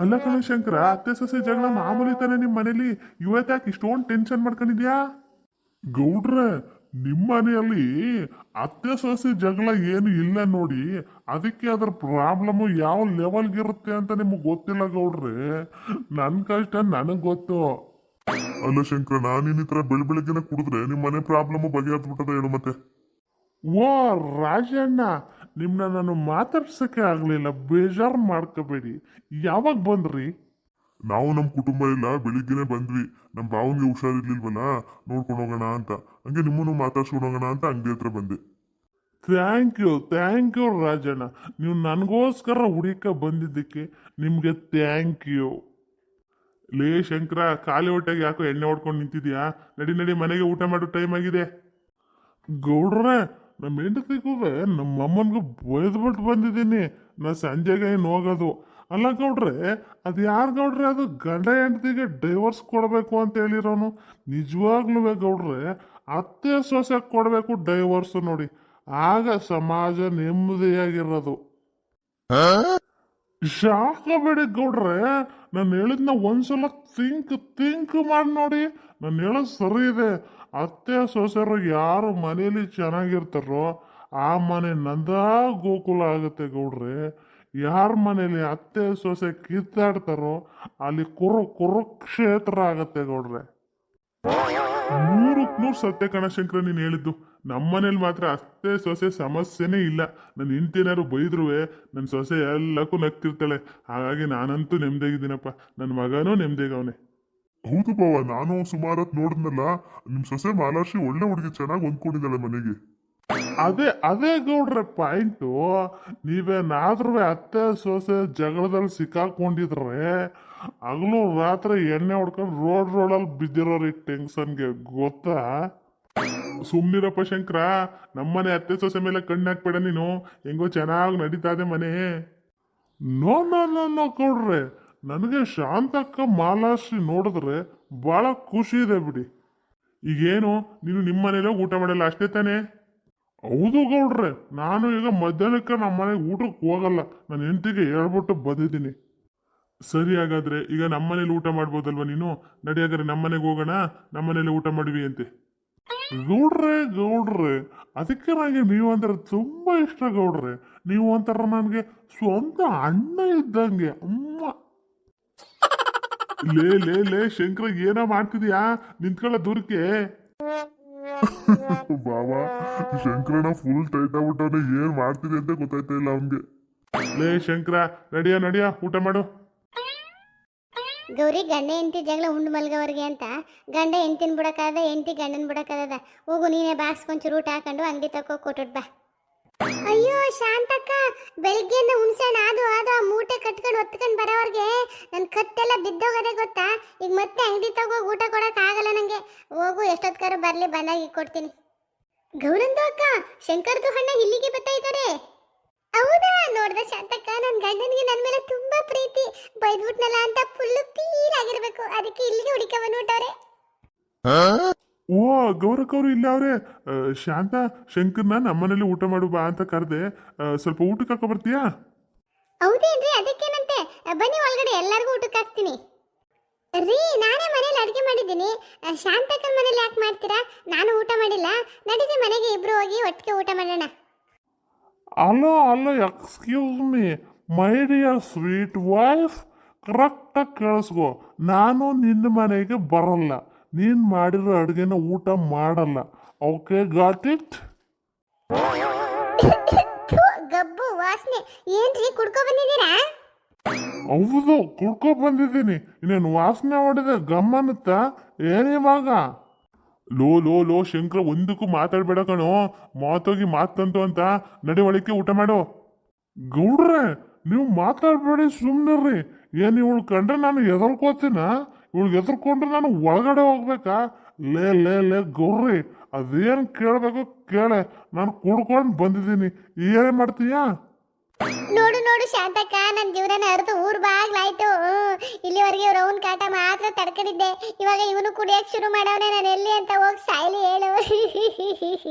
ಅಲ್ಲ ಕಣ ಶಂಕರ, ಅತ್ತೆ ಸೊಸೆ ಜಗಳ ಮಾಮೂಲಿ ತಾನೆ ನಿಮ್ ಮನೇಲಿ. ಇವತ್ತಾಕೆ ಇಷ್ಟೊಂದು ಟೆನ್ಷನ್ ಮಾಡ್ಕೊಂಡಿದ್ಯಾ? ಗೌಡ್ರೆ, ನಿಮ್ಮ ಮನೆಯಲ್ಲಿ ಅತ್ತೆ ಸೊಸೆ ಜಗಳ ಏನು ಇಲ್ಲ ನೋಡಿ. ಅದಕ್ಕೆ ಅದ್ರ ಪ್ರಾಬ್ಲಮ್ ಯಾವ ಲೆವೆಲ್ಗಿರುತ್ತೆ ಅಂತ ನಿಮಗೆ ಗೊತ್ತಿಲ್ಲ ಗೌಡ್ರೆ. ನನ್ನ ಕಷ್ಟ ನನಗೆ ಗೊತ್ತು. ಅಲ್ಲ ಶಂಕರ, ನಾನಿನ್ ಈ ತರ ಬೆಳಗ್ಗೆನೆ ಕುಡಿದ್ರೆ ನಿಮ್ಮ ಮನೆ ಪ್ರಾಬ್ಲಮ್ ಬಗೆಹರಿದ್ಬಿಟ್ಟದ ಹೇಳು ಮತ್ತೆ. ಓ ರಾಜಣ್ಣ, ನಿಮ್ನ ನಾನು ಮಾತಾಡ್ಸಕ್ಕೆ ಆಗ್ಲಿಲ್ಲ, ಬೇಜಾರು ಮಾಡ್ಕೋಬೇಡಿ. ಯಾವಾಗ ಬಂದ್ರಿ? ನಾವು ನಮ್ಮ ಕುಟುಂಬ ಎಲ್ಲ ಬೆಳಿಗ್ಗೆನೆ ಬಂದ್ವಿ. ನಮ್ಮ ಭಾವನ್ಗೆ ಹುಷಾರಿರ್ಲಿಲ್ವಲ್ಲ, ನೋಡ್ಕೊಂಡು ಹೋಗೋಣ ಅಂತ. ಹಂಗೆ ನಿಮ್ಮನ್ನು ಮಾತಾಡ್ಸ್ಕೊಂಡು ಹೋಗೋಣ ಅಂತ ಅಂಗಡಿ ಹತ್ರ ಬಂದೆ. Thank you Rajanna. ನೀವು ನನಗೋಸ್ಕರ ಹುಡುಕ ಬಂದಿದ್ದಕ್ಕೆ ನಿಮಗೆ ಥ್ಯಾಂಕ್ ಯು. ಲೇ ಶಂಕರ, ಖಾಲಿ ಹೊಟ್ಟೆಗೆ ಯಾಕೋ ಎಣ್ಣೆ ಹೊಡ್ಕೊಂಡು ನಿಂತಿದ್ಯಾ? ನಡಿ ನಡಿ, ಮನೆಗೆ ಊಟ ಮಾಡೋ ಟೈಮ್ ಆಗಿದೆ. ಗೌಡ್ರೆ, ನಮ್ಮ ಹೆಂಡತಿಗೂ ನಮ್ಮ ಅಮ್ಮನಿಗೂ ಬೈದ್ಬಿಟ್ಟು ಬಂದಿದ್ದೀನಿ. ನಾ ಸಂಜೆಗೆ ಏನು ಹೋಗೋದು. ಅಲ್ಲ ಗೌಡ್ರೆ, ಅದು ಯಾರು ಗೌಡ್ರೆ, ಅದು ಗಂಡ ಹೆಂಡತಿಗೆ ಡೈವರ್ಸ್ ಕೊಡಬೇಕು ಅಂತ ಹೇಳಿರೋನು? ನಿಜವಾಗ್ಲೂ ಗೌಡ್ರೆ, ಅತ್ತೆ ಸೊಸೆ ಕೊಡಬೇಕು ಡೈವರ್ಸ್ ನೋಡಿ. ಆಗ ಸಮಾಜ ನೆಮ್ಮದಿಯಾಗಿರೋದು. ಶಾಕಬೇಡಿ ಗೌಡ್ರೆ, ನಾನು ಹೇಳಿದ್ನ ಒಂದ್ಸಲ ಥಿಂಕ್ ಮಾಡಿ ನೋಡಿ. ನಾನು ಹೇಳೋದು ಸರಿ ಇದೆ. ಅತ್ತೆ ಸೊಸೆರು ಯಾರು ಮನೇಲಿ ಚೆನ್ನಾಗಿರ್ತಾರೋ ಆ ಮನೆ ನಂದಾ ಗೋಕುಲ ಆಗುತ್ತೆ ಗೌಡ್ರೆ. ಯಾರ ಮನೇಲಿ ಅತ್ತೆ ಸೊಸೆ ಕಿತ್ತಾಡ್ತಾರೋ ಅಲ್ಲಿ ಕುರುಕ್ಷೇತ್ರ ಆಗತ್ತೆ ಗೌಡ್ರೆ. 100ಕ್ಕೆ 100 ಸತ್ಯ ಕಣಶಂಕರ ನೀನು ಹೇಳಿದ್ದು. ನಮ್ಮನೇಲಿ ಮಾತ್ರ ಅತ್ತೆ ಸೊಸೆ ಸಮಸ್ಯೆನೇ ಇಲ್ಲ. ನನ್ನ ಹೆಂಡ್ತಿನಾರು ಬೈದ್ರುವೆ ನನ್ನ ಸೊಸೆ ಎಲ್ಲಕ್ಕೂ ನಗ್ತಿರ್ತಾಳೆ. ಹಾಗಾಗಿ ನಾನಂತೂ ನೆಮ್ಮದಿಯಾಗಿದ್ದೀನಪ್ಪ. ನನ್ನ ಮಗನೂ ನೆಮ್ಮದಿಗವನೆ. ಹೌದು ಬಾವ, ನಾನು ಸುಮಾರತ್ ನೋಡಿದ್ನಲ್ಲ, ನಿಮ್ ಸೊಸೆ ಮಾಲಾಶ್ರೀ ಒಳ್ಳೆ ಹುಡುಗಿ, ಚೆನ್ನಾಗಿ ಹೊಂದ್ಕೊಂಡಿದ್ದಾಳೆ ಮನೆಗೆ. ಅದೇ ಗೌಡ್ರೆ ಪಾಯಿಂಟು. ನೀವೇನಾದ್ರೂ ಅತ್ತೆ ಸೊಸೆ ಜಗಳದಲ್ಲಿ ಸಿಕ್ಕಾಕೊಂಡಿದ್ರೆ ಹಗಲು ರಾತ್ರಿ ಎಣ್ಣೆ ಹೊಡ್ಕೊಂಡು ರೋಡಲ್ಲಿ ಬಿದ್ದಿರೋರಿ ಟೆನ್ಷನ್ಗೆ, ಗೊತ್ತಾ? ಸುಮ್ನಿರಪ್ಪ ಶಂಕರ, ನಮ್ಮನೆ ಅತ್ತೆ ಸೊಸೆ ಮೇಲೆ ಕಣ್ಣು ಹಾಕ್ಬೇಡ ನೀನು. ಹೆಂಗೋ ಚೆನ್ನಾಗಿ ನಡೀತಾ ಇದೆ ಮನೆ. ನೋ ಗೌಡ್ರೆ, ನನಗೆ ಶಾಂತಕ್ಕ ಮಾಲಾಶ್ರೀ ನೋಡಿದ್ರೆ ಭಾಳ ಖುಷಿ ಇದೆ ಬಿಡಿ. ಈಗೇನು ನೀನು ನಿಮ್ಮ ಮನೇಲಿ ಊಟ ಮಾಡಲ್ಲ ಅಷ್ಟೇ ತಾನೇ? ಹೌದು ಗೌಡ್ರೆ, ನಾನು ಈಗ ಮಧ್ಯಾಹ್ನಕ್ಕೆ ನಮ್ಮ ಮನೆಗೆ ಊಟಕ್ಕೆ ಹೋಗಲ್ಲ. ನನ್ನ ಹೆಂಡತಿಗೆ ಹೇಳ್ಬಿಟ್ಟು ಬಂದಿದ್ದೀನಿ. ಸರಿ, ಹಾಗಾದ್ರೆ ಈಗ ನಮ್ಮ ಮನೇಲಿ ಊಟ ಮಾಡ್ಬೋದಲ್ವ ನೀನು? ನಡಿ ಹಾಗಾದ್ರೆ ನಮ್ಮ ಮನೆಗೆ ಹೋಗೋಣ, ನಮ್ಮ ಮನೇಲಿ ಊಟ ಮಾಡಿವಿ ಅಂತೆ. ಗೌಡ್ರೆ, ಅದಕ್ಕೆ ನನಗೆ ನೀವು ಅಂದ್ರೆ ತುಂಬಾ ಇಷ್ಟ ಗೌಡ್ರೆ. ನೀವು ಒಂಥರ ನನಗೆ ಸ್ವಂತ ಅಣ್ಣ ಇದ್ದಂಗೆ. ಅಮ್ಮ ಲೇ ಶಂಕರ, ಏನೋ ಮಾಡ್ತಿದ್ಯಾ? ನಿಂತ್ಕೊಳ್ಳೋ ದೂರಕ್ಕೆ. ಬಾಬಾ, ಶಂಕರನ ಫುಲ್ ಟೈಟ್ ಆಗ್ಬಿಟ್ಟವನೆ. ಏನ್ ಮಾಡ್ತಿದೆ ಅಂತ ಗೊತ್ತಾಯ್ತಾ ಇಲ್ಲ ಅವನ್ಗೆ. ಲೇ ಶಂಕರ, ನಡಿಯ ಊಟ ಮಾಡು. ಗೌರಿ, ಗಂಡ ಹೆಂಡತಿ ಜಗಳ ಉಂಡು ಮಲ್ಗವರ್ಗೆ ಅಂತ ಗಂಡ ಹೆಂಡ್ತಿನ ಬಿಡಕ್ಕಾದ, ಹೆಂಡತಿ ಗಂಡನ ಬಿಡಕ್ಕಾದ. ಹೋಗು ನೀನೇ ಬಾಸ್ಕೊಂಚೂರು ಊಟ ಹಾಕೊಂಡು ಅಂಗಡಿ ತಕೋ ಕೊಟ್ಟು ಬಾ. ಅಯ್ಯೋ ಶಾಂತಕ್ಕ, ಬೆಳಿಗ್ಗೆಯಿಂದ ಹುಣ್ಸೆಣ್ಣ ಅದು ಆ ಮೂಟೆ ಕಟ್ಕೊಂಡು ಹೊತ್ಕೊಂಡು ಬರೋವರ್ಗೆ ನನ್ನ ಕತ್ತೆಲ್ಲ ಬಿದ್ದೋಗದೆ ಗೊತ್ತಾ? ಈಗ ಮತ್ತೆ ಅಂಗಡಿ ತಗೋ ಊಟ ಕೊಡಕ್ ಆಗಲ್ಲ ನಂಗೆ. ಹೋಗು, ಎಷ್ಟೊತ್ಕಾರು ಬರ್ಲಿ, ಬಂದಾಗ ಕೊಡ್ತೀನಿ. ಗೌರಂದು ಅಕ್ಕ, ಶಂಕರ್ದು ಹಣ್ಣ ಇಲ್ಲಿಗೆ ಬರ್ತಾ ಇದ್ದಾರೆ. ಹೌದಾ? ನೋಡ್ದ ಶಾಂತಕ್ಕ, ನನ್ನ ಗಂಡನಿಗೆ ನನ್ನ ಮೇಲೆ ತುಂಬಾ ಪ್ರೀತಿ. ಬೈದ್ಬಿಟ್ನಲ್ಲ ಅಂತ ಫುಲ್ಲು ಪೀರಾಗಿರ್ಬೇಕು, ಅದಕ್ಕೆ ಇಲ್ಲಿಗೆ ಹುಡುಕ ಬಂದ್ಬಿಟ್ಟವ್ರೆ. ಓ ಗೌರಕ್ಕವ್ರು ಇಲ್ಲ ಅವ್ರೆ. ಶಾಂತ, ಶಂಕರ್ನ ನಮ್ಮನೇಲಿ ಊಟ ಮಾಡು ಬಾ ಅಂತ ಕರೆದೆ. ಸ್ವಲ್ಪ ಊಟಕ್ಕೆ ಹಾಕೋ ಬರ್ತೀಯಾ? ಹೌದೇನ್ರಿ? ಅದಕ್ಕೇನಂತೆ, ಬನ್ನಿ ಒಳಗಡೆ, ಎಲ್ಲರಿಗೂ ಊಟಕ್ಕೆ ಹಾಕ್ತೀನಿ. ರೀ, ನಾನೇ ಮನೇಲಿ ಅಡುಗೆ ಮಾಡಿದ್ದೀನಿ. ಶಾಂತಕ್ಕನ ಮನೇಲಿ ಯಾಕೆ ಮಾಡ್ತೀರಾ? ನಾನು ಊಟ ಮಾಡಿಲ್ಲ. ನಡೀರಿ ಮನೆಗೆ ಇಬ್ರು ಹೋಗಿ ಒಟ್ಟಿಗೆ ಊಟ ಮಾಡೋಣ. Hello, excuse me my dear sweet wife. ಕರೆಕ್ಟಾಗಿ ಕೇಳಿಸ್ಕೋ, ನಾನು ನಿನ್ನ ಮನೆಗೆ ಬರಲ್ಲ. ನೀನು ಮಾಡಿರೋ ಅಡುಗೆನ ಊಟ ಮಾಡಲ್ಲ. Okay, got it? ಗಬ್ಬು ವಾಸನೆ. ಏನ್ರಿ, ಕುಡ್ಕೊ ಬಂದಿದ್ದೀರಾ? ಹೌದು, ಕುಡ್ಕೊ ಬಂದಿದ್ದೀನಿ. ಇನ್ನೇನು ವಾಸನೆ ಹೊಡೆದ ಗಮ್ಮನುತ್ತ ಏನಿವಾಗ? ಲೋ ಶಂಕರ, ಒಂದಕ್ಕೂ ಮಾತಾಡ್ಬೇಡ ಕಣೋ. ಮಾತೋಗಿ ಮಾತಂತು ಅಂತ. ನಡಿ ಒಳಕ್ಕೆ ಊಟ ಮಾಡು. ಗೌಡ್ರೆ, ನೀವು ಮಾತಾಡ್ಬೇಡಿ, ಸುಮ್ಮನಿರ್ರಿ. ಏನು ಇವಳು ಕಂಡ್ರೆ ನಾನು ಎದುರ್ಕೋತೀನ? ಇವಳಿಗೆ ಎದುರ್ಕೊಂಡ್ರೆ ನಾನು ಒಳಗಡೆ ಹೋಗ್ಬೇಕಾ? ಲೇ ಗೌಡ್ರಿ, ಅದೇನು ಕೇಳಬೇಕು ಕೇಳೆ. ನಾನು ಕುಡ್ಕೊಂಡು ಬಂದಿದ್ದೀನಿ, ಏನೇ ಮಾಡ್ತೀಯಾ? ನೋಡು ಶಾಂತಕ್ಕ, ನನ್ನ ಜೀವನ ಅರ್ಧ ಊರ್ ಬಾಗ್ಲಾಯ್ತು. ಇಲ್ಲಿವರೆಗೆ ರೌಂಡ್ ಕಾಟ ಮಾತ್ರ ತಡ್ಕೊಂಡಿದ್ದೆ. ಇವಾಗ ಇವನು ಕುಡಿಯಕ್ ಶುರು ಮಾಡವನೆ. ನಾನು ಎಲ್ಲಿ ಅಂತ ಹೋಗಿ ಸಾಯ್ಲಿ ಹೇಳು.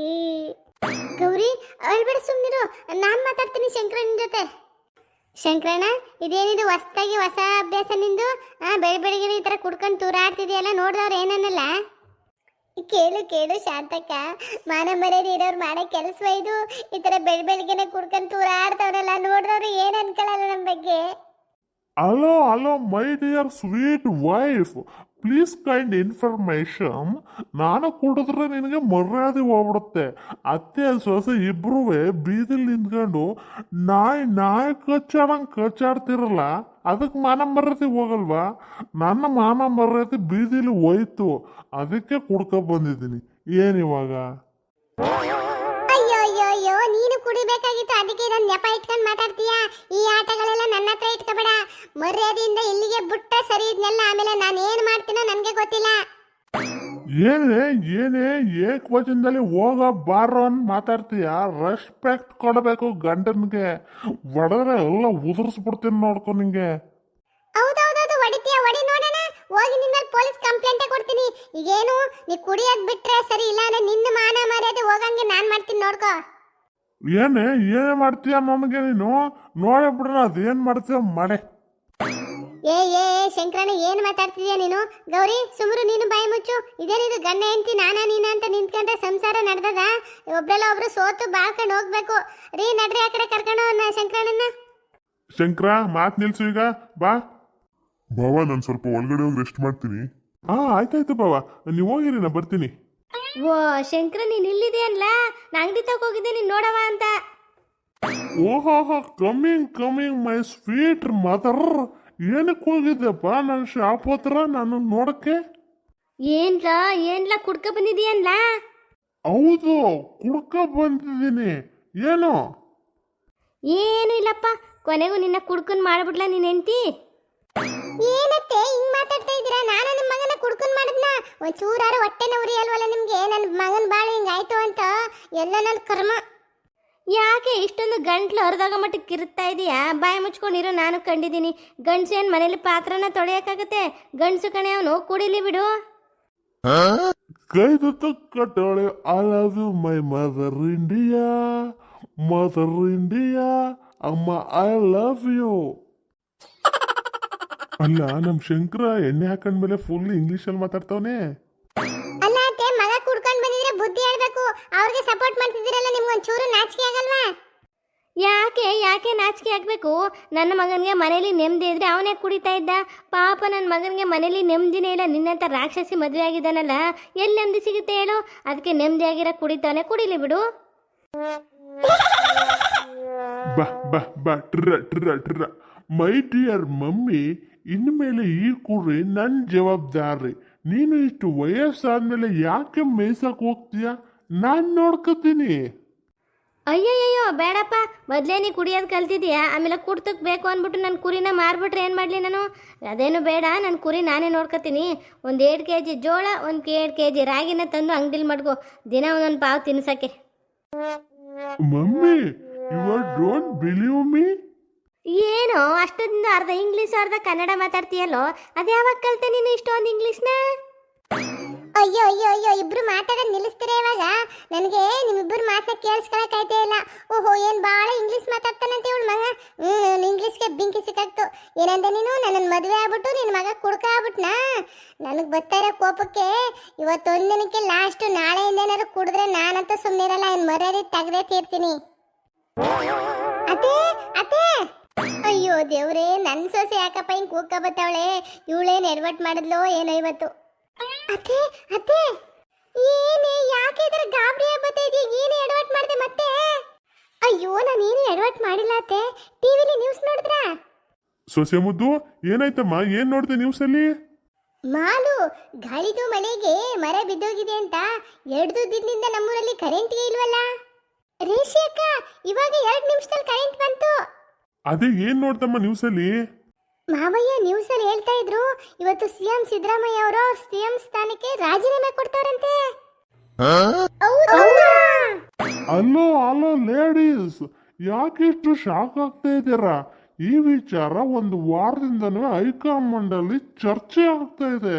ಗೌರಿ, ಅಳ್ಬೇಡ, ಸುಮ್ನಿರು. ನಾನ್ ಮಾತಾಡ್ತೀನಿ ಶಂಕರನ್ ಜೊತೆ. ಶಂಕರಣ್ಣ, ಇದೇನಿದು ಹೊಸ್ದಾಗಿ ಹೊಸ ಅಭ್ಯಾಸ ನಿಂದು? ಬೆಳಗ್ಗೆ ಈ ಥರ ಕುಡ್ಕೊಂಡು ತೂರಾಡ್ತಿದೆಯಲ್ಲ, ನೋಡಿದವ್ರು ಏನನ್ನಲ್ಲ? ಕೇಳು ಕೇಳು ಶಾಂತಕ್ಕ, ಮಾನ ಮರ್ಯಾದೆ ಇರೋರು ಮಾಡೋ ಕೆಲಸ ಇದು. ಈ ಥರ ಬೆಳಗ್ಗೆನೆ ಕುಡ್ಕೊಂಡು ತೂರಾಡ್ತವ್ರಲ್ಲ, ನೋಡಿದವ್ರು ಏನು ಅನ್ಕೊಳ್ಳಲ್ಲ ನಮ್ಮ ಬಗ್ಗೆ. Hello hello my dear sweet wife, please kind information. ನಾನು ಕುಡಿದ್ರೆ ನಿನಗೆ ಮರ್ಯಾದೆ ಹೋಗ್ಬಿಡುತ್ತೆ. ಅತ್ತೆ ಸೊಸೆ ಇಬ್ರೂ ಬೀದಿಲಿ ನಿಂತ್ಕೊಂಡು ನಾಯಿ ಕಚ್ಚಾಡಂಗೆ ಕಚ್ಚಾಡ್ತಿರಲ್ಲ, ಅದಕ್ಕೆ ಮಾನ ಮರ್ಯಾದೆ ಹೋಗಲ್ವಾ? ನನ್ನ ಮಾನ ಮರ್ಯಾದೆ ಬೀದಿಲಿ ಹೋಯ್ತು, ಅದಕ್ಕೆ ಕುಡ್ಕೊ ಬಂದಿದ್ದೀನಿ. ಏನಿವಾಗ? ಅಯ್ಯೋ ಅಯ್ಯೋ ಅಯ್ಯೋ, ನೀನು ಕುಡಿಬೇಕಾಗಿತ್ತು, ಅದಕ್ಕೆ ಇದನ್ನ ನೆಪ ಇಟ್ಕೊಂಡು ಮಾತಾಡ್ತೀಯಾ? ಈ ಆಟಗಳೆಲ್ಲ ನನ್ನ ಹತ್ರ ಇಟ್ಕೋಬೇಡ. ಮರ್ಯಾದೆಯಿಂದ ಇಲ್ಲಿಗೆ ಬಿಟ್ಟ ಸರಿ ಇದ್ನೆಲ್ಲ, ಆಮೇಲೆ ನಾನು ಏನು ಮಾಡ್ತೀನೋ ನನಗೆ ಗೊತ್ತಿಲ್ಲ. ಏನೇ ಏನೇ ಏಕವಚನದಲ್ಲಿ ಹೋಗ ಬಾರೋ ಅಂತ ಮಾತಾಡ್ತೀಯ? ರೆಸ್ಪೆಕ್ಟ್ ಕೊಡಬೇಕು ಗಂಡನಿಗೆ. ಹೊಡೆದ್ರೆ ಎಲ್ಲ ಉದುರಿಸ್ಬಿಡ್ತೀನಿ ನೋಡ್ಕೊ ನಿಂಗೆ. ಹೌದೌದೌದು, ಹೊಡಿತೀಯ ಹೊಡಿ ನೋಡೋಣ. ಹೋಗಿ ನಿನ್ನ ಮೇಲೆ ಪೊಲೀಸ್ ಕಂಪ್ಲೇಂಟ್ ಕೊಡ್ತೀನಿ. ಈಗೇನು ನೀ ಕುಡಿಯೋದ್ ಬಿಟ್ರೆ ಸರಿ, ಇಲ್ಲ ಅಂದ್ರೆ ನಿನ್ನ ಮಾನ ಮರ್ಯಾದೆ ಹೋಗಂಗೆ ನಾನು ಮಾಡ್ತೀನಿ ನೋಡ್ಕೋ. ಏನೇ ಮಾಡ್ತೀಯ ನಮಗೆ ನೀನು? ನೋಡೇ ಬಿಡ್ರ ಅದೇನು ಮಾಡ್ತೀಯ ಮಾಡೆ. ಏ ಶಂಕರಣ್ಣ, ಏನು ಮಾತಾಡ್ತಿದ್ಯಾ ನೀನು? ಗೌರಿ, ಸುಮ್ರು ನೀನು ಬಾಯಿ ಮುಚ್ಚು. ಇದೇನಿದು ಗಂಡ ಹೆಂಡತಿ ನಾನಾ ನೀನಾ ಅಂತ ನಿಂತ್ಕೊಂಡ್ರೆ ಸಂಸಾರ ನಡೆದದ? ಒಬ್ರಲ್ಲ ಒಬ್ರು ಸೋತು ಬಾಳ್ಕೊಂಡು ಹೋಗ್ಬೇಕು. ರೀ ನಡ್ರಿ ಆ ಕಡೆ ಕರ್ಕೊಂಡು ಶಂಕರಣ್ಣನ. ಶಂಕರ, ಮಾತು ನಿಲ್ಸು ಈಗ, ಬಾ. ಬಾವ, ನಾನು ಸ್ವಲ್ಪ ಒಳಗಡೆ ಹೋಗಿ ರೆಸ್ಟ್ ಮಾಡ್ತೀನಿ. ಆಯ್ತಾಯ್ತು ಬಾವ, ನೀವು ಹೋಗಿರಿ, ನಾ ಬರ್ತೀನಿ. ಓ ಶಂಕರ, ನೀನು ಇಲ್ಲಿದೆಯಲ್ಲ, ನಾ ಅಂಗಡಿ ತಗ ಹೋಗಿದ್ದೆ ನೀನು ನೋಡವ ಅಂತ. ಓಹೋ, ಕಮಿಂಗ್ ಮೈ ಸ್ವೀಟ್ ಮದರ್. ಏನಕ್ಕೆ ಹೋಗಿದ್ದೆಪ್ಪ ನನ್ನ ಶಾಪ್ ಹತ್ರ ನಾನು ನೋಡಕ್ಕೆ? ಏನ್ಲ ಕುಡ್ಕ ಬಂದಿದೀಯನ್ಲ? ಹೌದು, ಕುಡ್ಕ ಬಂದಿದ್ದೀನಿ. ಏನು ಇಲ್ಲಪ್ಪ, ಕೊನೆಗೂ ನಿನ್ನ ಕುಡ್ಕನ್ ಮಾಡ್ಬಿಡ್ಲ ನೀನ್ ಹೆಂಡತಿ. ಏನತ್ತೆ ಹಿಂಗ್ ಮಾತಾಡ್ತಾ ಇದ್ದೀರಾ? ನಾನು ನಿಮ್ಮ ಮಗನ ಕುಡ್ಕನ್ ಮಾಡಿದ್ನ? ಒಂಚೂರಾರು ಹೊಟ್ಟೆನ ಉರಿ ಅಲ್ವಲ್ಲ ನಿಮ್ಗೆ? ನನ್ನ ಮಗನ ಬಾಳೆ ಹಿಂಗಾಯ್ತು ಅಂತ ಎಲ್ಲ ನನ್ನ ಕರ್ಮ. ಯಾಕೆ ಇಷ್ಟೊಂದು ಗಂಟ್ಲು ಹರಿದಾಗ ಮಟ್ಟಕ್ಕೆ ಇರುತ್ತಾ ಇದೆಯಾ? ಬಾಯಿ ಮುಚ್ಕೊಂಡಿರೋ, ನಾನು ಕಂಡಿದ್ದೀನಿ. ಗಂಡಸು ಏನು ಮನೇಲಿ ಪಾತ್ರನ ತೊಳೆಯೋಕ್ಕಾಗತ್ತೆ? ಗಂಡಸು ಕಣೆ ಅವನು, ಕುಡಿಲಿ ಬಿಡು. ಕೈದು ಕಟ್ಟೋಳೆ. I love you my mother India, ಅಮ್ಮ ಐ ಲವ್ ಯು. ಅಲ್ಲ, ನಮ್ ಶಂಕರ ಎಣ್ಣೆ ಹಾಕೊಂಡ್ಮೇಲೆ ಫುಲ್ ಇಂಗ್ಲಿಷಲ್ಲಿ ಮಾತಾಡ್ತಾವನೆ. ಅಲ್ಲ ಅತ್ತೆ, ಮಗ ಕುಡ್ಕೊಂಡು ಬಂದಿದ್ರೆ ಬುದ್ಧಿ ಹೇಳ್ಬೇಕು. ಅವ್ರಿಗೆ ಸಪೋರ್ಟ್ ಮಾಡ್ತಿದ್ದೀರಲ್ಲ, ನಿಮ್ಗೊಂಚೂರು ನಾಚಿಕೆ ಆಗಲ್ವಾ? ಯಾಕೆ ನಾಚಿಕೆ ಆಗಬೇಕು? ನನ್ನ ಮಗನಿಗೆ ಮನೇಲಿ ನೆಮ್ಮದಿ ಇದ್ರೆ ಅವನೇ ಕುಡಿತಾ ಇದ್ದ. ಪಾಪ ನನ್ನ ಮಗನಿಗೆ ಮನೇಲಿ ನೆಮ್ಮದಿನೇ ಇಲ್ಲ. ನಿನ್ನಂತ ರಾಕ್ಷಸಿ ಮದುವೆ ಆಗಿದ್ದಾನಲ್ಲ, ಎಲ್ಲಿ ನೆಮ್ಮದಿ ಸಿಗುತ್ತೆ ಹೇಳು? ಅದಕ್ಕೆ ನೆಮ್ಮದಿಯಾಗಿರೋ ಕುಡಿತಾನೆ, ಕುಡಿಲಿ ಬಿಡು. ಬಾ ಟ್ರ ಮೈ ಡಿಯರ್ ಮಮ್ಮಿ, ಇನ್ಮೇಲೆ ಈ ಕುರಿ ನನ್ನ ಜವಾಬ್ದಾರಿ. ನೀನು ಇಷ್ಟು ವಯಸ್ಸಾದ್ಮೇಲೆ ಯಾಕೆ ಮೇಯ್ಸಕ್ ಹೋಗ್ತೀಯ? ನಾನು ನೋಡ್ಕೋತೀನಿ. ಅಯ್ಯಯ್ಯೋ ಬೇಡಪ್ಪ, ಮೊದಲೇ ನೀ ಕುಡಿಯೋದು ಕಲ್ತಿದ್ಯಾ, ಆಮೇಲೆ ಕುಡ್ತಕ್ಕೆ ಬೇಕು ಅಂದ್ಬಿಟ್ಟು ನನ್ನ ಕುರಿನ ಮಾರ್ಬಿಟ್ರೆ ಏನು ಮಾಡಲಿ ನಾನು? ಅದೇನು ಬೇಡ, ನನ್ನ ಕುರಿ ನಾನೇ ನೋಡ್ಕೊತೀನಿ. ಒಂದು 2 kg ಜೋಳ, 1 2 kg ರಾಗಿನ ತಂದು ಅಂಗಡಿಲಿ ಮಡ್ಗೋ, ದಿನ ಒಂದೊಂದು ಪಾವು ತಿನ್ಸಕ್ಕೆ. Mummy, you don't believe me? ಏನೋ ಅಷ್ಟೊಂದು ಅರ್ಧ ಇಂಗ್ಲೀಷ್ ಅರ್ಧ ಕನ್ನಡ ಮಾತಾಡ್ತೀಯಲ್ಲೋ, ಅದು ಯಾವಾಗ ಕಲ್ತೆ ನೀನು ಇಷ್ಟೊಂದು ಇಂಗ್ಲೀಷ್ನ? ಅಯ್ಯೋ ಅಯ್ಯೋ ಅಯ್ಯೋ, ಇಬ್ರು ಮಾತಾಡೋದು ನಿಲ್ಲಿಸ್ತೀರ ಇವಾಗ? ನನಗೆ ನಿಮ್ಮಿಬ್ಬರು ಮಾತನ್ನ ಕೇಳಿಸ್ಕೊಳಕ್ಕಾಯ್ತೇ ಇಲ್ಲ. ಓಹೋ, ಏನು ಭಾಳ ಇಂಗ್ಲೀಷ್ ಮಾತಾಡ್ತಾನಂತೆ ಇವಳು ಮಗ. ಇಂಗ್ಲೀಷ್ಗೆ ಬೆಂಕಿ ಸಿಕ್ಕಾಕ್ತು. ಏನಂದೆ ನೀನು? ನನ್ನನ್ನು ಮದುವೆ ಆಗ್ಬಿಟ್ಟು ನಿನ್ನ ಮಗ ಕುಡ್ಕ ಆಗ್ಬಿಟ್ನಾ? ನನಗೆ ಬರ್ತಾ ಇರೋ ಕೋಪಕ್ಕೆ ಇವತ್ತೊಂದು ದಿನಕ್ಕೆ ಲಾಸ್ಟು, ನಾಳೆಯಿಂದ ಏನಾದ್ರು ಕುಡಿದ್ರೆ ನಾನಂತೂ ಸುಮ್ಮನೆ ಇರಲ್ಲ, ಏನು ಮರ್ಯಾದೆ ತೆಗೆದೇ ತೀರ್ತೀನಿ. ಅತ್ತೆ ಅತ್ತೆ, ಅಯ್ಯೋ ದೇವ್ರೇ, ನನ್ನ ಸೊಸೆ ಯಾಕಪ್ಪ ಹಿಂಗೆ ಕೂಗ್ಕ ಬತ್ತವಳೆ? ಇವಳೇನು ಎಡವಟ್ ಮಾಡಿದ್ಲೋ ಏನೋ ಇವತ್ತು. ಅತ್ತೆ ಅತ್ತೆ, ಏನೇ ಯಾಕೆ ಇದರ ಗಾಬರಿ ಆಗ್ಬತ್ತಾ ಇದೆಯಾ? ಏನು ಎಡವಟ್ ಮಾಡಿದೆ ಮತ್ತೆ? ಅಯ್ಯೋ, ನಾನೇನು ಎಡವಟ್ ಮಾಡಿಲ್ಲ ಅತ್ತೆ. ಟಿವಿಲಿ ನ್ಯೂಸ್ ನೋಡಿದ್ರಾ? ಸೊಸೆ ಮುದ್ದು, ಏನಾಯ್ತಮ್ಮ? ಏನ್ ನೋಡ್ದೆ ನ್ಯೂಸಲ್ಲಿ? ಮಾಲು, ಗಾಳಿದು ಮಳೆಗೆ ಮರ ಬಿದ್ದೋಗಿದೆ ಅಂತ 2 ದಿನದಿಂದ ನಮ್ಮೂರಲ್ಲಿ ಕರೆಂಟ್ಗೆ ಇಲ್ವಲ್ಲ. ರೇಷಿ ಅಕ್ಕ, ಇವಾಗ 2 ನಿಮಿಷದಲ್ಲಿ ಕರೆಂಟ್ ಬಂತು. ಅದೇ ಏನ್ ನೋಡ್ತಮ್ಮ ನ್ಯೂಸಲ್ಲಿ? ಮಾವಯ್ಯ ನ್ಯೂಸಲ್ಲಿ ಹೇಳ್ತಾ ಇದ್ರು, ಇವತ್ತು ಸಿಎಂ ಸಿದ್ದರಾಮಯ್ಯ ಅವರು ಸಿಎಂ ಸ್ಥಾನಕ್ಕೆ ರಾಜೀನಾಮೆ ಕೊಡ್ತಾರಂತೆ. ಅಲ್ಲೋ ಲೇಡೀಸ್, ಯಾಕಿಷ್ಟು ಶಾಕ್ ಆಗ್ತಾ ಇದ್ದೀರಾ? ಈ ವಿಚಾರ 1 ವಾರದಿಂದನೂ ಹೈಕಮಾಂಡ್ ಅಲ್ಲಿ ಚರ್ಚೆ ಆಗ್ತಾ ಇದೆ.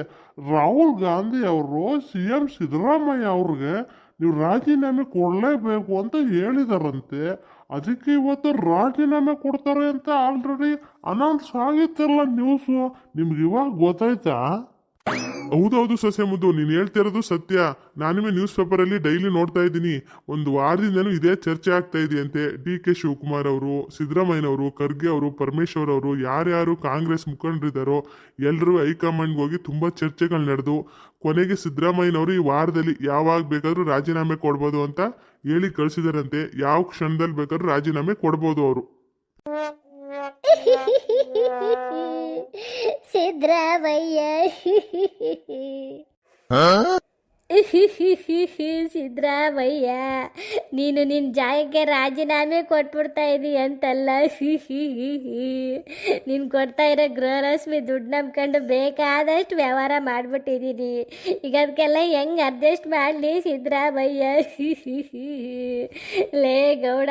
ರಾಹುಲ್ ಗಾಂಧಿ ಅವರು ಸಿಎಂ ಸಿದ್ದರಾಮಯ್ಯ ಅವ್ರಿಗೆ ನೀವು ರಾಜೀನಾಮೆ ಕೊಡಲೇಬೇಕು ಅಂತ ಹೇಳಿದಾರಂತೆ. ಅದಕ್ಕೆ ಇವತ್ತು ರಾಜೀನಾಮೆ ಕೊಡ್ತಾರೆ ಅಂತ ಆಲ್ರೆಡಿ ಅನೌನ್ಸ್ ಆಗಿತ್ತಲ್ಲ ನ್ಯೂಸು. ನಿಮ್ಗೆ ಇವಾಗ ಗೊತ್ತಾಯ್ತಾ? ಹೌದೌದು ಸೊಸೆ ಮುದ್ದು, ನೀನು ಹೇಳ್ತಿರೋದು ಸತ್ಯ. ನಾನಿಮೆ ನ್ಯೂಸ್ ಪೇಪರಲ್ಲಿ ಡೈಲಿ ನೋಡ್ತಾ ಇದ್ದೀನಿ. ಒಂದು ವಾರದಿಂದನೂ ಇದೇ ಚರ್ಚೆ ಆಗ್ತಾ ಇದೆಯಂತೆ. DK ಶಿವಕುಮಾರ್ ಅವರು, ಸಿದ್ದರಾಮಯ್ಯನವರು, ಖರ್ಗೆ ಅವರು, ಪರಮೇಶ್ವರ್ ಅವರು, ಯಾರ್ಯಾರು ಕಾಂಗ್ರೆಸ್ ಮುಖಂಡರಿದ್ದಾರೋ ಎಲ್ಲರೂ ಹೈಕಮಾಂಡ್ಗೆ ಹೋಗಿ ತುಂಬ ಚರ್ಚೆಗಳು ನಡೆದು ಕೊನೆಗೆ ಸಿದ್ದರಾಮಯ್ಯನವರು ಈ ವಾರದಲ್ಲಿ ಯಾವಾಗ ಬೇಕಾದರೂ ರಾಜೀನಾಮೆ ಕೊಡ್ಬೋದು ಅಂತ ಹೇಳಿ ಕಳಿಸಿದಾರಂತೆ. ಯಾವ ಕ್ಷಣದಲ್ಲಿ ಬೇಕಾದ್ರೂ ರಾಜೀನಾಮೆ ಕೊಡ್ಬೋದು ಅವರು. ಸಿದ್ದರಾಮಯ್ಯ ಸಿದ್ದರಾಮಯ್ಯ ನೀನು ನಿನ್ನ ಜಾಗಕ್ಕೆ ರಾಜೀನಾಮೆ ಕೊಟ್ಬಿಡ್ತಾ ಇದೀಯ ಅಂತಲ್ಲ. ನೀನು ಕೊಡ್ತಾ ಇರೋ ಗೃಹಲಕ್ಷ್ಮಿ ದುಡ್ಡು ನಂಬ್ಕೊಂಡು ಬೇಕಾದಷ್ಟು ವ್ಯವಹಾರ ಮಾಡಿಬಿಟ್ಟಿದ್ದೀನಿ. ಈಗ ಅದಕ್ಕೆಲ್ಲ ಹೆಂಗೆ ಅಡ್ಜಸ್ಟ್ ಮಾಡಲಿ ಸಿದ್ದರಾಮಯ್ಯ? ಲೇ ಗೌಡ,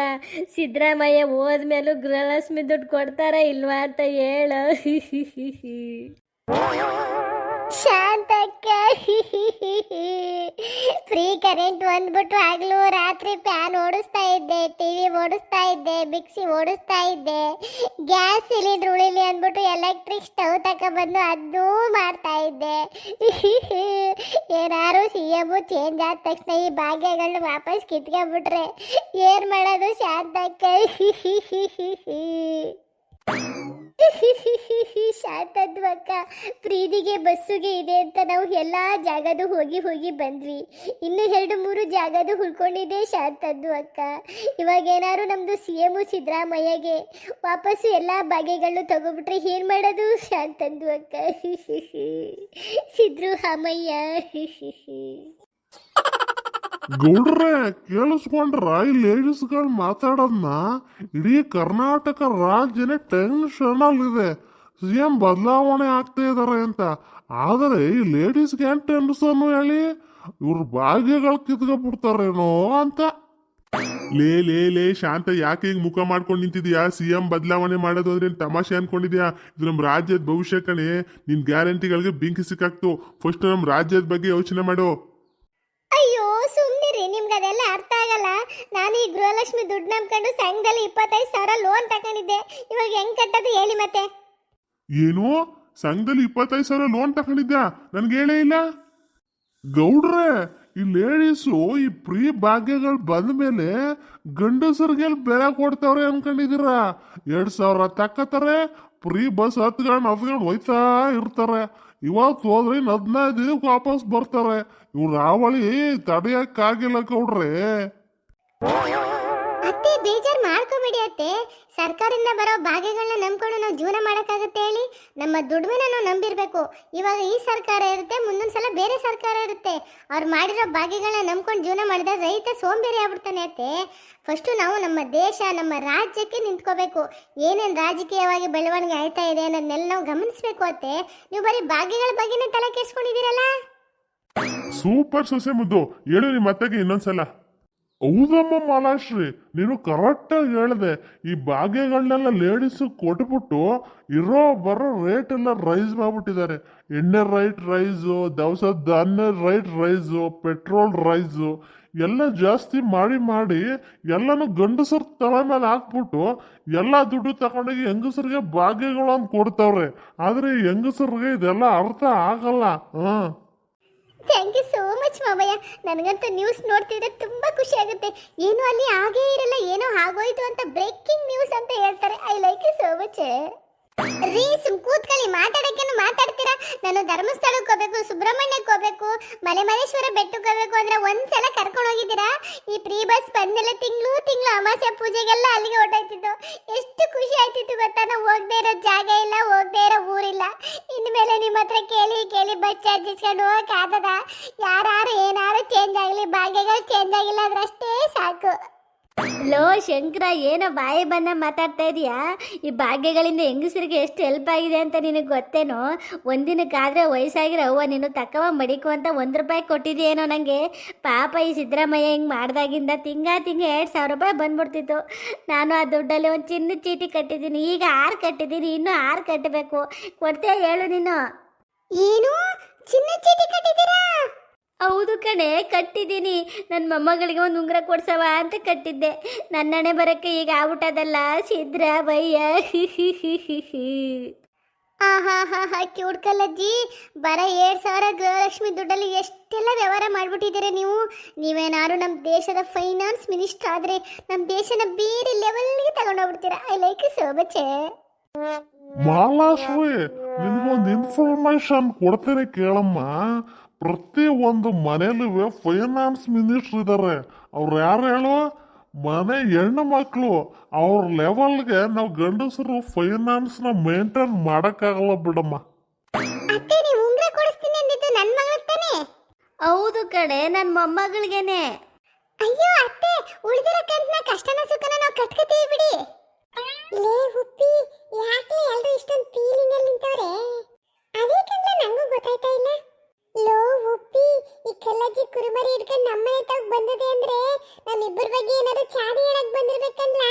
ಸಿದ್ದರಾಮಯ್ಯ ಹೋದ್ಮೇಲೂ ಗೃಹಲಕ್ಷ್ಮಿ ದುಡ್ಡು ಕೊಡ್ತಾರ ಇಲ್ವಾ ಅಂತ ಹೇಳು. ಶಾಂತಕ್ಕ ಫ್ರೀ ಕರೆಂಟ್ ಬಂದ್ಬಿಟ್ಟು ಆಗ್ಲೂ ರಾತ್ರಿ ಫ್ಯಾನ್ ಓಡಿಸ್ತಾ ಇದ್ದೆ, TV ಓಡಿಸ್ತಾ ಇದ್ದೆ, ಮಿಕ್ಸಿ ಓಡಿಸ್ತಾ ಇದ್ದೆ. ಗ್ಯಾಸ್ ಸಿಲಿಂಡರ್ ಉಳಿಲಿ ಅಂದ್ಬಿಟ್ಟು ಎಲೆಕ್ಟ್ರಿಕ್ ಸ್ಟವ್ ತಗೊಬಂದು ಅದನ್ನೂ ಮಾಡ್ತಾ ಇದ್ದೆ. ಏನಾರು CM ಚೇಂಜ್ ಆದ ತಕ್ಷಣ ಈ ಭಾಗ್ಯಗಳನ್ನ ವಾಪಸ್ ಕಿತ್ಕೊಂಡ್ಬಿಟ್ರೆ ಏನ್ ಮಾಡೋದು ಶಾಂತಕ್ಕ? ಶಾಂತದ್ವಕ್ಕ, ಪ್ರೀತಿಗೆ ಬಸ್ಸುಗೆ ಇದೆ ಅಂತ ನಾವು ಎಲ್ಲ ಜಾಗದು ಹೋಗಿ ಹೋಗಿ ಬಂದ್ವಿ. ಇನ್ನು 2-3 ಜಾಗದು ಉಳ್ಕೊಂಡಿದೆ ಶಾಂತದ್ವಕ್ಕ. ಇವಾಗ ಏನಾರು ನಮ್ದು CM ಸಿದ್ದರಾಮಯ್ಯಗೆ ವಾಪಸ್ಸು ಎಲ್ಲ ಭಾಗ್ಯಗಳು ತಗೋಬಿಟ್ರೆ ಏನ್ ಮಾಡೋದು ಶಾಂತದ್ವಕ್ಕ? ಸಿದ್ದರಾಮಯ್ಯ ಗೌಡ್ರೆ, ಕೇಳಿಸ್ಕೊಂಡ್ರ ಈ ಲೇಡೀಸ್ಗಳು ಮಾತಾಡೋದನ್ನ? ಇಡೀ ಕರ್ನಾಟಕ ರಾಜ್ಯನೇ ಟೆನ್ಷನ್ ಅಲ್ಲಿದೆ. CM ಬದಲಾವಣೆ ಆಗ್ತಾ ಇದಾರೆ ಅಂತ. ಆದರೆ ಈ ಲೇಡೀಸ್ಗೆ ಏನ್ ಟೆನ್ಷನ್ ಹೇಳಿ? ಇವ್ರ ಭಾಗ್ಯಗಳು ಕಿತ್ಕೊಬಿಡ್ತಾರೇನೋ ಅಂತ. ಲೇ ಲೇ ಲೇ ಶಾಂತ, ಯಾಕೆ ಹಿಂಗ್ ಮುಖ ಮಾಡ್ಕೊಂಡು ನಿಂತಿದ್ಯಾ? CM ಬದಲಾವಣೆ ಮಾಡೋದು ಅಂದ್ರೆ ತಮಾಷೆ ಅನ್ಕೊಂಡಿದ್ಯಾ? ಇದು ನಮ್ಮ ರಾಜ್ಯದ ಭವಿಷ್ಯ ಕಣೆ. ನಿನ್ ಗ್ಯಾರಂಟಿಗಳಿಗೆ ಬೆಂಕಿ ಸಿಕ್ಕಾಕ್ತು. ಫಸ್ಟ್ ನಮ್ಮ ರಾಜ್ಯದ ಬಗ್ಗೆ ಯೋಚನೆ ಮಾಡು. ಅಯ್ಯೋ ಸುಮ್ಮನಿರಿ, ನಿಮ್ಗೆ ಅದೆಲ್ಲ ಅರ್ಥ ಆಗಲ್ಲ. ನಾನು ಈ ಗೃಹಲಕ್ಷ್ಮಿ ದುಡ್ಡು ನಂಬ್ಕೊಂಡು ಸಂಘದಲ್ಲಿ 25,000 ಲೋನ್ ತಗೊಂಡಿದ್ದೆ. ಇವಾಗ ಹೆಂಗ್ ಕಟ್ಟೋದು ಹೇಳಿ ಮತ್ತೆ? ಏನು, ಸಂಘದಲ್ಲಿ 25,000 ಲೋನ್ ತಗೊಂಡಿದ್ಯಾ? ನನ್ಗೆ ಹೇಳೇ ಇಲ್ಲ. ಗೌಡ್ರೆ, ಈ ಲೇಡೀಸು ಈ ಪ್ರೀ ಭಾಗ್ಯಗಳು ಬಂದ ಮೇಲೆ ಗಂಡಸರಿಗೆ ಬೆಲೆ ಕೊಡ್ತಾವ್ರೆ ಅನ್ಕೊಂಡಿದ್ದೀರ? 2,000 ತಕ್ಕತಾರೆ, ಪ್ರೀ ಬಸ್ ಹತ್ಕೊಂಡು ಹೋಯ್ತಾ ಇರ್ತಾರೆ. ಇವತ್ತು ಹೋದ್ರೆ 15 ದಿನಕ್ಕೆ ವಾಪಸ್ ಬರ್ತಾರೆ. ಇವ್ರ ರಾವಳಿ ತಡೆಯಕ್ಕಾಗಿಲ್ಲ ಗೌಡ್ರೆ. ಅತ್ತೆ ಬೇಜಾರು ಮಾಡ್ಕೋಬೇಡಿ ಅತ್ತೆ. ಸರ್ಕಾರದಿಂದ ಬರೋ ಭಾಗ್ಯಗಳನ್ನ ನಂಬ್ಕೊಂಡು ನಾವು ಜೀವನ ಮಾಡೋಕ್ಕಾಗುತ್ತೆ ಹೇಳಿ? ನಮ್ಮ ದುಡಿಮೆನ ನಾವು ನಂಬಿರ್ಬೇಕು. ಇವಾಗ ಈ ಸರ್ಕಾರ ಇರುತ್ತೆ, ಮುಂದೊಂದು ಸಲ ಬೇರೆ ಸರ್ಕಾರ ಇರುತ್ತೆ. ಅವ್ರು ಮಾಡಿರೋ ಭಾಗ್ಯಗಳನ್ನ ನಂಬ್ಕೊಂಡು ಜೀವನ ಮಾಡಿದ್ರೆ ರೈತ ಸೋಂಬೇರಿ ಆಗ್ಬಿಡ್ತಾನೆ ಅತ್ತೆ. ಫಸ್ಟು ನಾವು ನಮ್ಮ ದೇಶ, ನಮ್ಮ ರಾಜ್ಯಕ್ಕೆ ನಿಂತ್ಕೋಬೇಕು. ಏನೇನು ರಾಜಕೀಯವಾಗಿ ಬೆಳವಣಿಗೆ ಆಯ್ತಾ ಇದೆ ಅನ್ನೋದನ್ನೆಲ್ಲ ನಾವು ಗಮನಿಸ್ಬೇಕು ಅತ್ತೆ. ನೀವು ಬರೀ ಭಾಗ್ಯಗಳ ಬಗ್ಗೆನೇ ತಲೆ ಕೆಡಿಸ್ಕೊಂಡಿದ್ದೀರಲ್ಲ. ಸೂಪರ್ ಸೊಸೆ ಮುದ್ದು, ಹೇಳು ನಿಮ್ಮ ಅತ್ತೆಗೆ ಇನ್ನೊಂದ್ಸಲ. ಹೌದಮ್ಮ ಮಾಲಾಶ್ರೀ, ನೀನು ಕರೆಕ್ಟಾಗಿ ಹೇಳಿದೆ. ಈ ಭಾಗ್ಯಗಳನ್ನೆಲ್ಲ ಲೇಡೀಸ್ ಕೊಟ್ಬಿಟ್ಟು ಇರೋ ಬರೋ ರೇಟ್ ಎಲ್ಲ ರೈಸ್ ಮಾಡ್ಬಿಟ್ಟಿದ್ದಾರೆ. ಎಣ್ಣೆ ರೈಟ್ ರೈಸು, ದವಸ ಧಾನ್ಯ ರೈಟ್ ರೈಸು, ಪೆಟ್ರೋಲ್ ರೈಸು ಎಲ್ಲ ಜಾಸ್ತಿ ಮಾಡಿ ಮಾಡಿ ಎಲ್ಲನೂ ಗಂಡಸರ ತಲೆ ಮೇಲೆ ಹಾಕ್ಬಿಟ್ಟು ಎಲ್ಲ ದುಡ್ಡು ತಗೊಂಡೋಗಿ ಹೆಂಗಸರಿಗೆ ಭಾಗ್ಯಗಳನ್ನು ಕೊಡ್ತಾವ್ರೆ. ಆದರೆ ಈ ಹೆಂಗಸರಿಗೆ ಇದೆಲ್ಲ ಅರ್ಥ ಆಗಲ್ಲ. ಥ್ಯಾಂಕ್ ಯು ಸೋ ಮಚ್ ಮಾಮಯ್ಯ. ನನಗಂತೂ ನ್ಯೂಸ್ ನೋಡ್ತಿದ್ರೆ ತುಂಬ ಖುಷಿ ಆಗುತ್ತೆ. ಏನೋ ಅಲ್ಲಿ ಆಗೇ ಇರಲ್ಲ, ಏನೋ ಆಗೋಯ್ತು ಅಂತ ಬ್ರೇಕಿಂಗ್ ನ್ಯೂಸ್ ಅಂತ ಹೇಳ್ತಾರೆ. I like you so much. ರೀ ಸುಮ್ ಕೂತ್ಕೊಳ್ಳಿ, ಮಾತಾಡೋಕ್ಕೇನು ಮಾತಾಡ್ತೀರಾ? ನಾನು ಧರ್ಮಸ್ಥಳಕ್ಕೆ ಹೋಗ್ಬೇಕು, ಸುಬ್ರಹ್ಮಣ್ಯಕ್ಕೆ ಹೋಗ್ಬೇಕು, ಮಲೆಮಹದೇಶ್ವರ ಬೆಟ್ಟಕ್ಕೆ ಹೋಗ್ಬೇಕು ಅಂದ್ರೆ ಒಂದ್ಸಲ ಕರ್ಕೊಂಡು ಹೋಗಿದ್ದೀರಾ? ಈ ಫ್ರೀ ಬಸ್ ಬಂದೆಲ್ಲ ತಿಂಗಳು ಅಮಾವಾಸ್ಯೆ ಪೂಜೆಗೆಲ್ಲ ಅಲ್ಲಿಗೆ ಹೊರಟಾಯ್ತಿದ್ದು. ಎಷ್ಟು ಖುಷಿ ಆಯ್ತಿತ್ತು ಗೊತ್ತಾ? ನಾವು ಹೋಗದೆ ಇರೋ ಜಾಗ ಇಲ್ಲ, ಹೋಗದೆ ಇರೋ ಊರಿಲ್ಲ. ಇನ್ಮೇಲೆ ನಿಮ್ಮ ಹತ್ರ ಕೇಳಿ ಕೇಳಿ ಬಸ್ ಚಾರ್ಜ್ ಇಸ್ಕೊಂಡು ಹೋಗಕ್ಕಾಗದ? ಯಾರು ಏನಾರು ಚೇಂಜ್ ಆಗಲಿ, ಭಾಗ್ಯಗಳು ಚೇಂಜ್ ಆಗಿಲ್ಲ ಅಂದ್ರೆ ಅಷ್ಟೇ ಸಾಕು. ಲೋ ಶಂಕರ, ಏನೋ ಬಾಯಿ ಬಂದ ಮಾತಾಡ್ತಾ ಇದೀಯಾ? ಈ ಭಾಗ್ಯಗಳಿಂದ ಹೆಂಗಸರಿಗೆ ಎಷ್ಟು ಹೆಲ್ಪ್ ಆಗಿದೆ ಅಂತ ನಿನಗೆ ಗೊತ್ತೇನೋ? ಒಂದಿನಕ್ಕಾದರೆ ವಯಸ್ಸಾಗಿರೋ ಅವ್ವ ನೀನು ತಕ್ಕವ ಮಡಿಕು ಅಂತ 1 ರೂಪಾಯಿ ಕೊಟ್ಟಿದೆಯೇನೋ ನನಗೆ. ಪಾಪ ಈ ಸಿದ್ದರಾಮಯ್ಯ ಹಿಂಗೆ ಮಾಡ್ದಾಗಿಂದ ತಿಂಗ 2,000 ರೂಪಾಯಿ ಬಂದ್ಬಿಡ್ತಿತ್ತು. ನಾನು ಆ ದುಡ್ಡಲ್ಲಿ ಒಂದು ಚಿನ್ನದ ಚೀಟಿ ಕಟ್ಟಿದ್ದೀನಿ, ಈಗ 6 ಕಟ್ಟಿದ್ದೀನಿ, ಇನ್ನೂ 6 ಕಟ್ಟಬೇಕು. ಕೊಡ್ತೀಯ ಹೇಳು ನೀನು? ಏನು ಚಿನ್ನ ಚೀಟಿ ಕಟ್ಟಿದ್ದೀರಾ? ಹೌದು ಕಣೆ, ಕಟ್ಟಿದ್ದೀನಿ. ನನ್ನ ಮೊಮ್ಮಗಳಿಗೆ ಒಂದು ಉಂಗುರ ಕೊಡ್ಸವ ಅಂತ ಕಟ್ಟಿದ್ದೆ. ನನ್ನಣೆ ಬರಕ್ಕೆ ಈಗ ಆಗ್ಬಿಟ್ಟದಲ್ಲ ಸಿದ್ರ ಬಯ್ಯ. ಆಹಾ ಕ್ಯೂಟ್ ಕಲ್ಲಜ್ಜಿ, ಬರ 7,000 ಗೃಹಲಕ್ಷ್ಮಿ ದುಡ್ಡಲ್ಲಿ ಎಷ್ಟೆಲ್ಲ ವ್ಯವಹಾರ ಮಾಡ್ಬಿಟ್ಟಿದ್ದೀರ ನೀವೇನಾದ್ರು ನಮ್ಮ ದೇಶದ ಫೈನಾನ್ಸ್ ಮಿನಿಸ್ಟರ್ ಆದ್ರೆ ನಮ್ಮ ದೇಶನ ಬೇರೆ ಲೆವೆಲ್ಗೆ ತಗೊಂಡೋಗ್ಬಿಡ್ತೀರಾ. I like so much. Malashri, ನಿನಗೊಂದು ಇನ್ಫಾರ್ಮೇಶನ್ ಕೊಡ್ತೇನೆ ಕೇಳಮ್ಮ. ಪ್ರತಿ ಒಂದು ಮನೇಲೂ ಫೈನಾನ್ಸ್ ಮಿನಿಸ್ಟರ್ ಇದ್ದಾರೆ. ಅವ್ರು ಯಾರು ಹೇಳು? ಮನೆ ಹೆಣ್ಣು ಮಕ್ಕಳು. ಅವ್ರ ಲೆವೆಲ್ಗೆ ನಾವು ಗಂಡಸರು ಫೈನಾನ್ಸ್ನ ಮೇಂಟೈನ್ ಮಾಡೋಕ್ಕಾಗಲ್ಲ ಬಿಡಮ್ಮ. ಅತ್ತೆ, ನೀವು ಉಂಗ್ರ ಕೊಡಿಸ್ತೀನಿ ಅಂದಿದ್ದು ನನ್ನ ಮಗಳಿಗೆ ತಾನೆ? ಹೌದು ಕಣೆ, ನನ್ನ ಮೊಮ್ಮಗಳಿಗೇನೆ. ಅಯ್ಯೋ ಅತ್ತೆ, ಉಳಿದಿರೋ ಕಂತನ ಕಷ್ಟನ ಸುಖನ ನಾವು ಕಟ್ಕೋತೀವಿ ಬಿಡಿ. ಲೇ ಉಪ್ಪಿ, ಯಾಕೆ ಎಲ್ಲರೂ ಇಷ್ಟೊಂದು ಫೀಲಿಂಗ್ ಅಲ್ಲಿ ನಿಂತವ್ರೆ? ಅದೇ ಕಂತ ನಂಗೂ ಗೊತ್ತಾಯ್ತಾ ಇಲ್ಲ. ಲೋ ಉಪ್ಪಿ, ಈ ಕಲ್ಲಜ್ಜಿ ಕುರುಮರಿ ಹಿಡ್ಕೊಂಡು ನಮ್ಮನೆ ತಗ ಬಂದದೆ ಅಂದ್ರೆ ನಮ್ಮಿಬ್ಬರ ಬಗ್ಗೆ ಏನಾದ್ರು ಚಾಡಿ ಹೇಳಕ್ ಬಂದಿರ್ಬೇಕಲ್ಲ.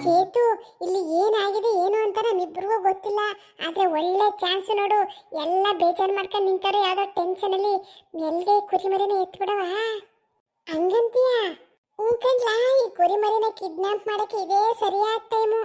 ಚೇತು, ಇಲ್ಲಿ ಏನಾಗಿದೆ ಏನು ಅಂತ ನಮ್ಮಿಬ್ಬರಿಗೂ ಗೊತ್ತಿಲ್ಲ. ಆದ್ರೆ ಒಳ್ಳೆ ಚಾನ್ಸ್ ನೋಡು. ಎಲ್ಲ ಬೇಜಾರು ಮಾಡ್ಕೊಂಡು ನಿಂತಾರೆ ಯಾವ್ದೋ ಟೆನ್ಷನ್ ಅಲ್ಲಿ. ಎಲ್ಗೆ ಕುರಿಮರಿನ ಎತ್ಬಿಡವ ಹಂಗಂತೀಯ? ಹ್ಞೂ ಕಣ್ಲಾ, ಈ ಕುರಿಮರಿನ ಕಿಡ್ನಾಪ್ ಮಾಡಕ್ಕೆ ಇದೇ ಸರಿಯಾದ ಟೈಮು.